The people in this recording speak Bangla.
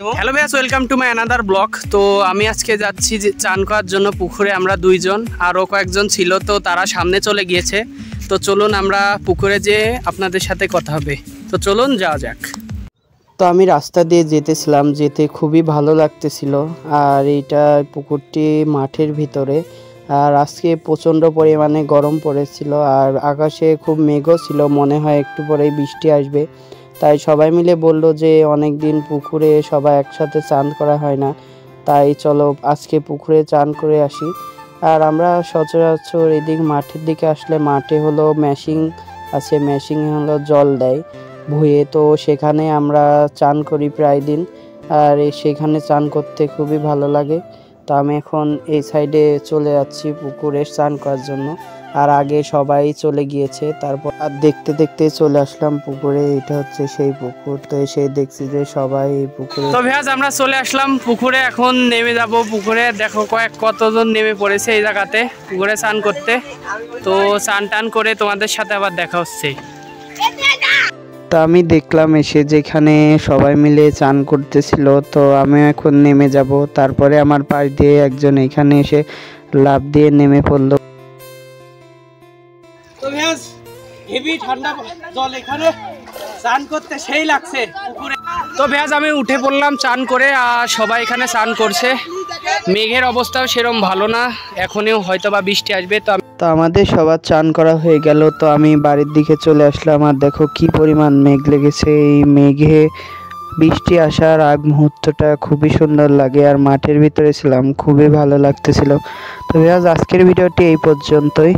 হ্যালো ভাইয়াস, welcome to my another blog. তো আমি আজকে যাচ্ছি যে চান করার জন্য পুকুরে। আমরা দুইজন, আরও কয়েকজন ছিল, তো তারা সামনে চলে গিয়েছে। তো চলুন আমরা পুকুরে যেয়ে আপনাদের সাথে কথা হবে। তো চলুন যাওয়া যাক। তো আমি রাস্তা দিয়ে যেতেছিলাম, যেতে খুবই ভালো লাগতেছিল। আর এইটা পুকুরটি মাঠের ভিতরে। আর আজকে প্রচণ্ড পরিমাণে গরম পড়েছিল, আর আকাশে খুব মেঘও ছিল, মনে হয় একটু পরেই বৃষ্টি আসবে। তাই সবাই মিলে বলল যে অনেক দিন পুকুরে সবাই একসাথে চান করা হয় না, তাই চলো আজকে পুকুরে চান করে আসি। আর আমরা সচরাচর এদিক মাঠের দিকে আসলে মাঠে হলো মেশিন আছে, মেশিনে হলো জল দেয় ভুঁয়ে, তো সেখানে আমরা চান করি প্রায় দিন। আর সেখানে চান করতে খুবই ভালো লাগে। তো আমি এখন এই সাইডে চলে যাচ্ছি পুকুরে চান করার জন্য। আর আগে সবাই চলে গিয়েছে, তারপর আর দেখতে দেখতে চলে আসলাম পুকুরে। এটা হচ্ছে সেই পুকুর। তো এসে দেখছি যে সবাই এই পুকুরে। তো ভাইয়াজ আমরা চলে আসলাম পুকুরে, এখন নেমে যাব পুকুরে। দেখো কতজন নেমে পড়েছে এই জায়গাতে পুকুরে চান করতে। তো চান টান করে তোমাদের সাথে আবার দেখা হচ্ছে। তো আমি দেখলাম এসে যেখানে সবাই মিলে চান করতেছিল, তো আমি এখন নেমে যাব। তারপরে আমার পাশ দিয়ে একজন এখানে এসে লাফ দিয়ে নেমে পড়লো। তো ভাইয়াজ হেভি ঠান্ডা জল, এখানে চান করতে সেই লাগছে পুকুরে। তো ভাইয়াজ আমি উঠে পড়লাম চান করে, আর সবাই এখানে চান করছে। মেঘের অবস্থাও সেরকম ভালো না, এখনও হয়তো বা বৃষ্টি আসবে। তো আমাদের সবার চান করা হয়ে গেল। তো আমি বাড়ির দিকে চলে আসলাম, আর দেখো কি পরিমাণ মেঘ লেগেছে। এই মেঘে বৃষ্টি আসার আগ মুহূর্তটা খুবই সুন্দর লাগে। আর মাঠের ভিতরে ছিলাম, খুবই ভালো লাগতেছিল। তো ভাইয়াজ আজকের ভিডিওটি এই পর্যন্তই।